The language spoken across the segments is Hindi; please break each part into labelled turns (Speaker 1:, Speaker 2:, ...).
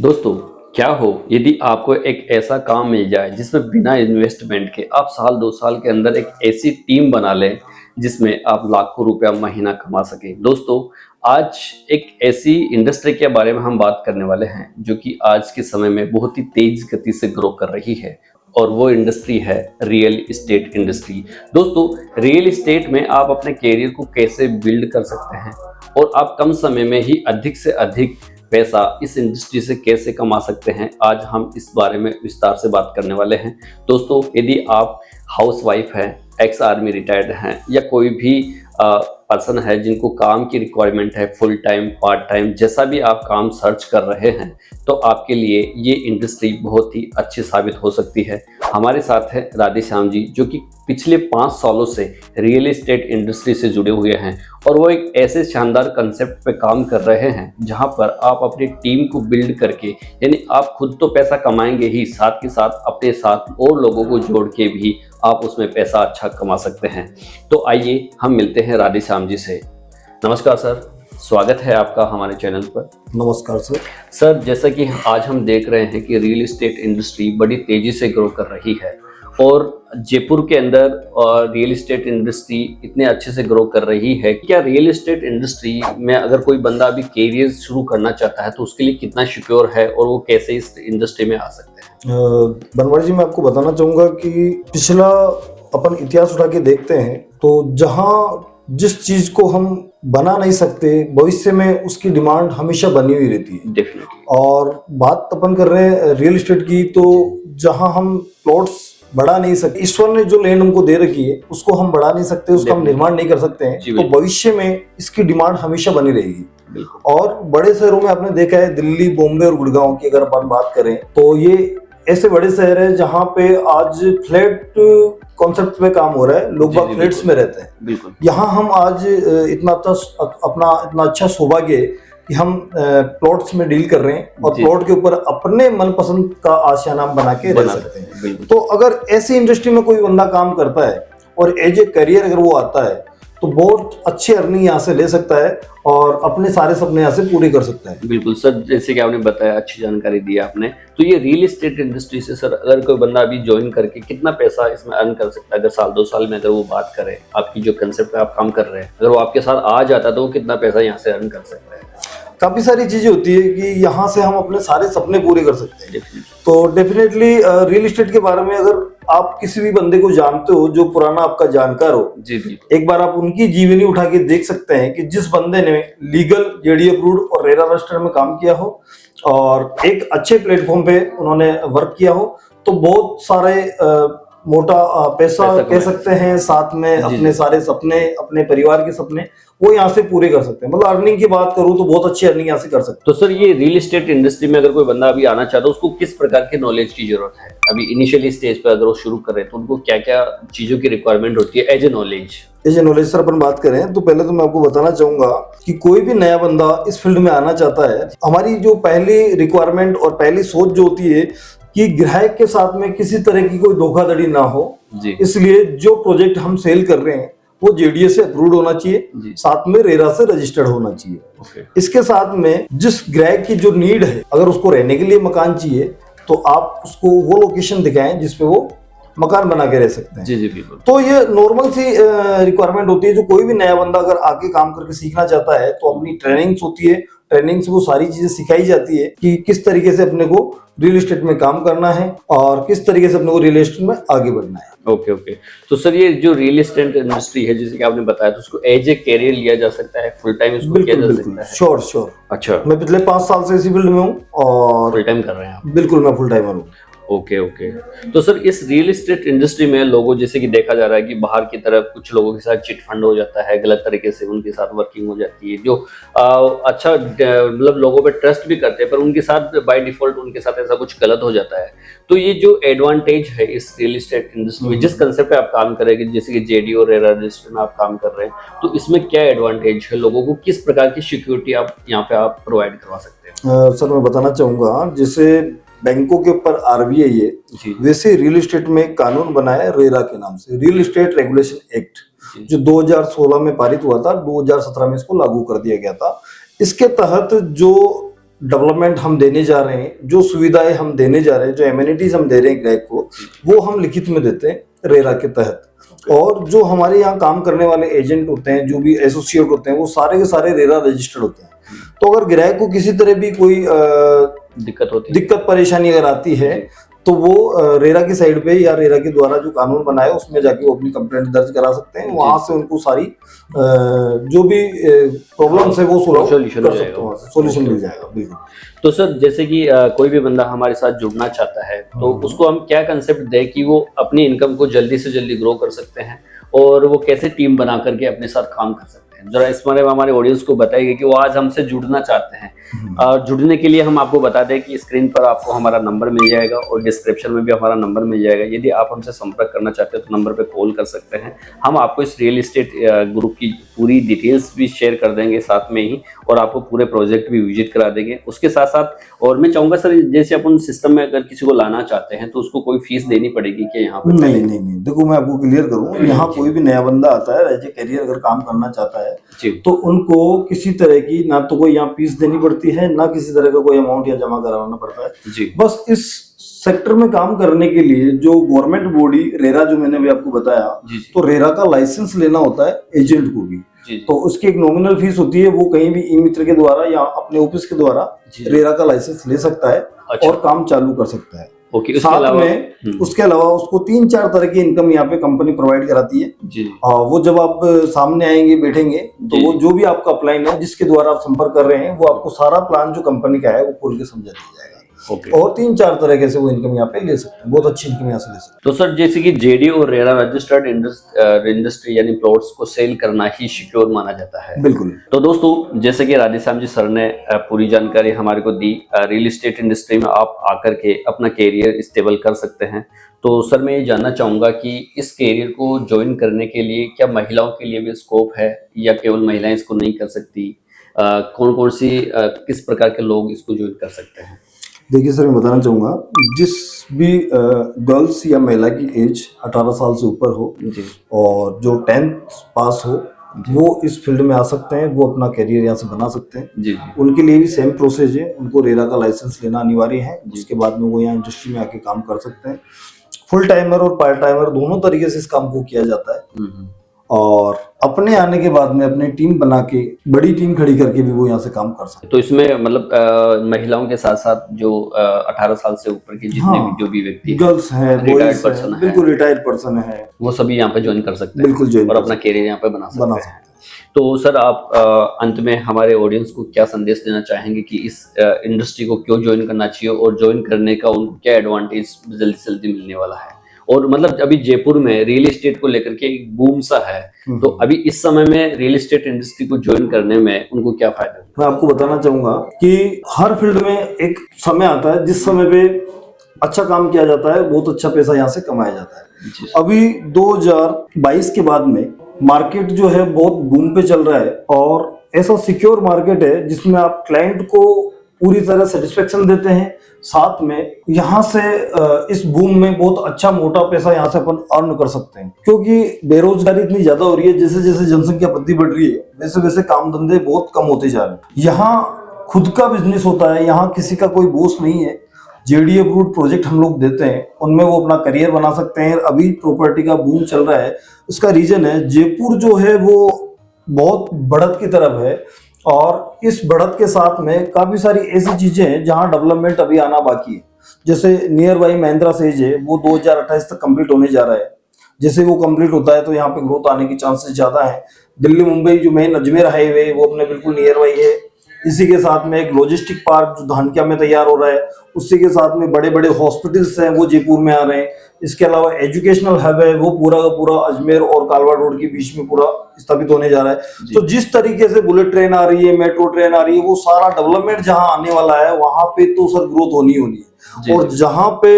Speaker 1: दोस्तों, क्या हो यदि आपको एक ऐसा काम मिल जाए जिसमें बिना इन्वेस्टमेंट के आप साल 2 साल के अंदर एक ऐसी टीम बना लें जिसमें आप लाखों रुपया महीना कमा सकें। दोस्तों, आज एक ऐसी इंडस्ट्री के बारे में हम बात करने वाले हैं जो कि आज के समय में बहुत ही तेज गति से ग्रो कर रही है और वो इंडस्ट्री है रियल एस्टेट इंडस्ट्री। दोस्तों, रियल एस्टेट में आप अपने करियर को कैसे बिल्ड कर सकते हैं और आप कम समय में ही अधिक से अधिक पैसा इस इंडस्ट्री से कैसे कमा सकते हैं, आज हम इस बारे में विस्तार से बात करने वाले हैं। दोस्तों, यदि आप हाउसवाइफ हैं, एक्स आर्मी रिटायर्ड हैं या कोई भी पर्सन है जिनको काम की रिक्वायरमेंट है, फुल टाइम पार्ट टाइम जैसा भी आप काम सर्च कर रहे हैं, तो आपके लिए ये इंडस्ट्री बहुत ही अच्छी साबित हो सकती है। हमारे साथ है राधेश्याम जी, जो कि पिछले 5 सालों से रियल एस्टेट इंडस्ट्री से जुड़े हुए हैं और वो एक ऐसे शानदार कंसेप्ट पे काम कर रहे हैं जहां पर आप अपनी टीम को बिल्ड करके, यानी आप खुद तो पैसा कमाएंगे ही, साथ के साथ अपने साथ और लोगों को जोड़ के भी आप उसमें पैसा अच्छा कमा सकते हैं। तो आइए हम मिलते हैं राधेश्याम जी से। नमस्कार सर, स्वागत है आपका हमारे चैनल पर।
Speaker 2: नमस्कार सर।
Speaker 1: सर, जैसा कि आज हम देख रहे हैं कि रियल एस्टेट इंडस्ट्री बड़ी तेजी से ग्रो कर रही है और जयपुर के अंदर रियल एस्टेट इंडस्ट्री इतने अच्छे से ग्रो कर रही है। क्या रियल एस्टेट इंडस्ट्री में अगर कोई बंदा अभी करियर शुरू करना चाहता है तो उसके लिए कितना सिक्योर है और वो कैसे इस इंडस्ट्री में आ सकते हैं?
Speaker 2: बनवारी जी, मैं आपको बताना चाहूंगा कि पिछला अपन इतिहास उठा के देखते हैं तो जहां जिस चीज को हम बना नहीं सकते, भविष्य में उसकी डिमांड हमेशा बनी हुई रहती है।
Speaker 1: डेफिनेटली।
Speaker 2: और बात अपन कर रहे हैं रियल एस्टेट की, तो जहां हम प्लॉट्स बढ़ा नहीं सकते, ईश्वर ने जो लैंड हमको दे रखी है उसको हम बढ़ा नहीं सकते, उसका हम निर्माण नहीं कर सकते हैं, तो भविष्य में इसकी डिमांड हमेशा बनी रहेगी। और बड़े शहरों में आपने देखा है, दिल्ली, बॉम्बे और गुड़गांव की अगर अपन बात करें तो ये ऐसे बड़े शहर है जहाँ पे आज फ्लैट कॉन्सेप्ट में काम हो रहा है, लोग बाग फ्लैट्स में रहते हैं। यहाँ हम आज इतना अच्छा सौभाग्य है कि हम प्लॉट्स में डील कर रहे हैं और प्लॉट के ऊपर अपने मनपसंद का आशियाना बना के रह सकते हैं। तो अगर ऐसी इंडस्ट्री में कोई बंदा काम करता है और एज ए करियर अगर वो आता है तो बहुत अच्छी अर्निंग यहाँ से ले सकता है और अपने सारे सपने यहाँ से पूरे कर सकता है।
Speaker 1: बिल्कुल सर, जैसे कि आपने बताया, अच्छी जानकारी दी आपने। तो ये रियल एस्टेट इंडस्ट्री से सर अगर कोई बंदा अभी ज्वाइन करके कितना पैसा इसमें अर्न कर सकता है? अगर साल 2 साल में अगर वो बात करें, आपकी जो कंसेप्ट पे आप काम कर रहे हैं, अगर वो आपके साथ आ जाता तो वो कितना पैसा यहाँ से अर्न कर सकता है?
Speaker 2: काफी सारी चीजें होती है कि यहाँ से हम अपने सारे सपने पूरे कर सकते हैं। तो डेफिनेटली रियल एस्टेट के बारे में अगर आप किसी भी बंदे को जानते हो जो पुराना आपका जानकार हो,
Speaker 1: जी,
Speaker 2: एक बार आप उनकी जीवनी उठा के देख सकते हैं कि जिस बंदे ने लीगल, जेडी अप्रूव्ड और रेरा रजिस्टर्ड में काम किया हो और एक अच्छे प्लेटफॉर्म पे उन्होंने वर्क किया हो, तो बहुत सारे मोटा पैसा कह सकते हैं, साथ में अपने सारे सपने, अपने परिवार के सपने वो यहाँ से पूरे कर सकते हैं। मतलब अर्निंग की बात करूँ तो बहुत अच्छी अर्निंग यहाँ से कर सकते हैं।
Speaker 1: तो सर, ये रियल एस्टेट इंडस्ट्री में अगर कोई बंदा अभी आना चाहता है, उसको किस प्रकार के नॉलेज की जरूरत है? अभी इनिशियली स्टेज पे अगर वो शुरू कर रहे हैं तो उनको क्या क्या चीजों की रिक्वायरमेंट होती है एज ए नॉलेज?
Speaker 2: सर अपन बात करें तो पहले तो मैं आपको बताना चाहूंगा कि कोई भी नया बंदा इस फील्ड में आना चाहता है, हमारी जो पहली रिक्वायरमेंट और पहली सोच जो होती है कि ग्राहक के साथ में किसी तरह की कोई धोखाधड़ी ना हो। इसलिए जो प्रोजेक्ट हम सेल कर रहे हैं वो जेडीए से अप्रूव्ड होना चाहिए, साथ में रेरा से रजिस्टर्ड होना चाहिए। इसके साथ में जिस ग्राहक की जो नीड है, अगर उसको रहने के लिए मकान चाहिए तो आप उसको वो लोकेशन दिखाएं जिसपे वो मकान बना के रह सकते हैं।
Speaker 1: जी बिल्कुल।
Speaker 2: तो ये नॉर्मल सी रिक्वायरमेंट होती है। जो कोई भी नया बंदा अगर आके काम करके सीखना चाहता है तो अपनी ट्रेनिंग्स होती है, ट्रेनिंग से वो सारी चीजें सिखाई जाती है कि किस तरीके से अपने को रियल एस्टेट में काम करना है और किस तरीके से अपने को रियल एस्टेट में आगे बढ़ना है।
Speaker 1: ओके। तो सर, ये जो रियल एस्टेट इंडस्ट्री है जैसे कि आपने बताया, तो उसको एज ए कैरियर लिया जा सकता है, फुल टाइम इसको किया जा सकता है?
Speaker 2: श्योर।
Speaker 1: अच्छा,
Speaker 2: मैं पिछले 5 साल से इसी फील्ड में हूँ और
Speaker 1: फुल टाइम कर रहे हैं आप?
Speaker 2: बिल्कुल, मैं फुल टाइमर हूँ।
Speaker 1: ओके। तो सर, इस रियल एस्टेट इंडस्ट्री में लोगों, जैसे कि देखा जा रहा है कि बाहर की तरफ कुछ लोगों के साथ चिट फंड हो जाता है, गलत तरीके से उनके साथ वर्किंग हो जाती है, जो अच्छा मतलब लोगों पे ट्रस्ट भी करते हैं, पर उनके साथ बाय डिफॉल्ट उनके साथ ऐसा कुछ गलत हो जाता है। तो ये जो एडवांटेज है इस रियल एस्टेट इंडस्ट्री में, जिस कंसेप्ट पे आप काम कर रहे हैं, जैसे कि जेडी और रेरा रजिस्टर में आप काम कर रहे हैं, तो इसमें क्या एडवांटेज है? लोगों को किस प्रकार की सिक्योरिटी आप यहाँ पे आप प्रोवाइड करवा सकते हैं?
Speaker 2: सर, मैं बताना चाहूंगा, जैसे बैंकों के ऊपर आरबीआई है, वैसे रियल एस्टेट में कानून बना है रेरा के नाम से, रियल एस्टेट रेगुलेशन एक्ट, जो 2016 में पारित हुआ था, 2017 में इसको लागू कर दिया गया था। इसके तहत जो डेवलपमेंट हम देने जा रहे हैं, जो सुविधाएं हम देने जा रहे हैं, जो एमिनिटीज हम दे रहे हैं ग्राहक को, वो हम लिखित में देते हैं रेरा के तहत। और जो हमारे यहाँ काम करने वाले एजेंट होते हैं, जो भी एसोसिएट होते हैं, वो सारे के सारे रेरा रजिस्टर्ड होते हैं। तो अगर ग्राहक को किसी तरह भी कोई दिक्कत परेशानी अगर आती है, तो वो रेरा की साइड पे या रेरा के द्वारा जो कानून बनाया उसमें जाके वो अपनी कंप्लेंट दर्ज करा सकते हैं। वहां से उनको सारी जो भी प्रॉब्लम्स है वो सोल्यूशन मिल जाएगा। बिल्कुल।
Speaker 1: तो सर जैसे कि कोई भी बंदा हमारे साथ जुड़ना चाहता है, तो उसको हम क्या कंसेप्ट दें कि वो अपनी इनकम को जल्दी से जल्दी ग्रो कर सकते हैं, और वो कैसे टीम बना करके अपने साथ काम कर सकते हैं? जरा इस बारे में हमारे ऑडियंस को बताइए कि वो आज हमसे जुड़ना चाहते हैं। जुड़ने के लिए हम आपको बता दें कि स्क्रीन पर आपको हमारा नंबर मिल जाएगा और डिस्क्रिप्शन में भी हमारा नंबर मिल जाएगा। यदि आप हमसे संपर्क करना चाहते हैं तो नंबर पे कॉल कर सकते हैं। हम आपको इस रियल एस्टेट ग्रुप की पूरी डिटेल्स भी शेयर कर देंगे साथ में ही, और आपको पूरे प्रोजेक्ट भी विजिट करा देंगे। उसके साथ साथ और मैं चाहूंगा सर, जैसे अपन सिस्टम में अगर किसी को लाना चाहते हैं तो उसको कोई फीस देनी पड़ेगी क्या यहाँ पर?
Speaker 2: नहीं, देखो मैं आपको क्लियर करूँ, यहाँ कोई भी नया बंदा आता है, एज ए कैरियर अगर काम करना चाहता है तो उनको किसी तरह की ना तो कोई यहाँ फीस देनी पड़ती है, ना किसी तरह का कोई अमाउंट या जमा कराना पड़ता है जी। बस इस सेक्टर में काम करने के लिए जो गवर्नमेंट बॉडी रेरा, जो मैंने अभी आपको बताया, तो रेरा का लाइसेंस लेना होता है एजेंट को भी। तो उसकी एक नॉमिनल फीस होती है, वो कहीं भी ई मित्र के द्वारा या अपने ऑफिस के द्वारा रेरा का लाइसेंस ले सकता है और काम चालू कर सकता है। साथ में उसके अलावा उसको 3-4 तरह की इनकम यहाँ पे कंपनी प्रोवाइड कराती है जी। वो जब आप सामने आएंगे, बैठेंगे, तो वो जो भी आपका प्लान है, जिसके द्वारा आप संपर्क कर रहे हैं, वो आपको सारा प्लान जो कंपनी का है वो खोल के समझा दिया जाएगा। और 3-4 तरह से वो इनकम यहाँ पे ले सकते हैं, बहुत अच्छी इनकम यहाँ से ले सकते हैं।
Speaker 1: तो सर जैसे कि जेडी और रेरा रजिस्टर्ड इंडस्ट्री यानी प्लॉट्स को सेल करना ही सिक्योर माना जाता है।
Speaker 2: बिल्कुल।
Speaker 1: तो दोस्तों, जैसे कि राधेश्याम जी सर ने पूरी जानकारी हमारे को दी, रियल एस्टेट इंडस्ट्री में आप आकर के अपना कैरियर स्टेबल कर सकते हैं। तो सर मैं ये जानना चाहूंगा कि इस कैरियर को ज्वाइन करने के लिए क्या महिलाओं के लिए भी स्कोप है, या केवल महिलाएं इसको नहीं कर सकती? कौन कौन सी किस प्रकार के लोग इसको ज्वाइन कर सकते हैं?
Speaker 2: देखिए सर, मैं बताना चाहूँगा, जिस भी गर्ल्स या महिला की एज 18 साल से ऊपर हो जी, और जो 10th पास हो, वो इस फील्ड में आ सकते हैं, वो अपना करियर यहाँ से बना सकते हैं जी। उनके लिए भी सेम प्रोसेस है, उनको रेरा का लाइसेंस लेना अनिवार्य है, जिसके बाद में वो यहाँ इंडस्ट्री में आके काम कर सकते हैं। फुल टाइमर और पार्ट टाइमर दोनों तरीके से इस काम को किया जाता है, और अपने आने के बाद में अपनी टीम बना के, बड़ी टीम खड़ी करके भी वो यहाँ से काम कर सकते हैं।
Speaker 1: तो इसमें मतलब महिलाओं के साथ साथ जो 18 साल से ऊपर के जितने भी जो भी व्यक्ति
Speaker 2: गर्ल्स हैं, रिटायर्ड पर्सन है, बिल्कुल रिटायर्ड पर्सन है,
Speaker 1: वो सभी यहाँ पे ज्वाइन कर सकते हैं,
Speaker 2: बिल्कुल ज्वाइन,
Speaker 1: और अपना कैरियर यहाँ पे बना सकते हैं। तो सर आप अंत में हमारे ऑडियंस को क्या संदेश देना चाहेंगे कि इस इंडस्ट्री को क्यों ज्वाइन करना चाहिए, और ज्वाइन करने का उनको क्या एडवांटेज जल्दी से जल्दी मिलने वाला है? और मतलब अभी जयपुर में रियल एस्टेट को लेकर के एक बूम सा है, तो अभी इस समय में रियल एस्टेट इंडस्ट्री को ज्वाइन करने में उनको क्या फायदा?
Speaker 2: मैं आपको बताना चाहूंगा कि हर फील्ड में एक समय आता है जिस समय पे अच्छा काम किया जाता है, बहुत अच्छा पैसा यहाँ से कमाया जाता है। अभी 2022 के बाद में मार्केट जो है बहुत बूम पे चल रहा है, और ऐसा सिक्योर मार्केट है जिसमें आप क्लाइंट को पूरी तरह सेटिस्फेक्शन देते हैं, साथ में यहाँ से इस बूम में बहुत अच्छा मोटा पैसा यहाँ से अपन अर्न कर सकते हैं। क्योंकि बेरोजगारी इतनी ज्यादा हो रही है, जैसे जैसे जनसंख्या वृद्धि बढ़ रही है, वैसे वैसे काम धंधे बहुत कम होते जा रहे हैं। यहाँ खुद का बिजनेस होता है, यहाँ किसी का कोई बॉस नहीं है। जेडी अप्रूव्ड प्रोजेक्ट हम लोग देते हैं, उनमें वो अपना करियर बना सकते हैं। अभी प्रॉपर्टी का बूम चल रहा है, उसका रीजन है जयपुर जो है वो बहुत बढ़त की तरफ है, और इस बढ़त के साथ में काफी सारी ऐसी चीजें हैं जहां डेवलपमेंट अभी आना बाकी है। जैसे नियर बाई महिंद्रा सेज है, वो 2028 तक कंप्लीट होने जा रहा है। जैसे वो कंप्लीट होता है तो यहाँ पे ग्रोथ आने की चांसेस ज्यादा है। दिल्ली मुंबई जो मेन अजमेर हाईवे, वो अपने बिल्कुल नियर बाई है। इसी के साथ में एक लॉजिस्टिक पार्क जो धानक्या में तैयार हो रहा है, उसी के साथ में बड़े बड़े हॉस्पिटल्स हैं, वो जयपुर में आ रहे हैं। इसके अलावा एजुकेशनल हब है, वो पूरा का पूरा अजमेर और कालवा रोड के बीच में पूरा स्थापित होने जा रहा है। तो जिस तरीके से बुलेट ट्रेन आ रही है, मेट्रो ट्रेन आ रही है, वो सारा डेवलपमेंट जहां आने वाला है, वहां पे तो सर ग्रोथ होनी है। और जहां पे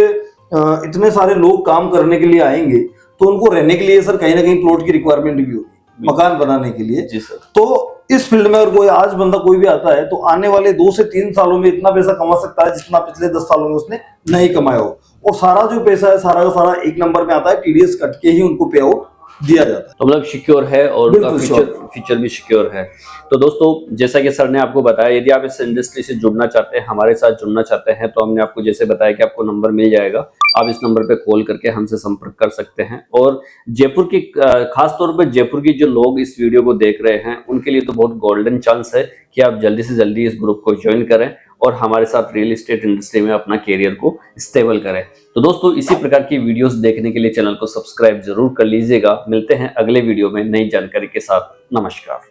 Speaker 2: इतने सारे लोग काम करने के लिए आएंगे, तो उनको रहने के लिए सर कहीं ना कहीं प्लॉट की रिक्वायरमेंट भी होगी, मकान बनाने के लिए जी सर। तो इस फील्ड में अगर कोई आज बंदा कोई भी आता है, तो आने वाले 2 से 3 सालों में इतना पैसा कमा सकता है जितना पिछले 10 सालों में उसने नहीं कमाया हो। और सारा जो पैसा है, सारा का सारा एक नंबर में आता है, टीडीएस कट के ही उनको पे आउट दिया जाता है।
Speaker 1: तो मतलब सिक्योर है और उनका
Speaker 2: बिल्कुल
Speaker 1: फ्यूचर भी सिक्योर है। तो दोस्तों जैसा कि सर ने आपको बताया, यदि आप इस इंडस्ट्री से जुड़ना चाहते हैं, हमारे साथ जुड़ना चाहते हैं, तो हमने आपको जैसे बताया कि आपको नंबर मिल जाएगा, आप इस नंबर पे कॉल करके हमसे संपर्क कर सकते हैं। और जयपुर की खास तौर पर जयपुर की जो लोग इस वीडियो को देख रहे हैं उनके लिए तो बहुत गोल्डन चांस है कि आप जल्दी से जल्दी इस ग्रुप को ज्वाइन करें और हमारे साथ रियल एस्टेट इंडस्ट्री में अपना कैरियर को स्टेबल करें। तो दोस्तों इसी प्रकार की वीडियोस देखने के लिए चैनल को सब्सक्राइब जरूर कर लीजिएगा। मिलते हैं अगले वीडियो में नई जानकारी के साथ। नमस्कार।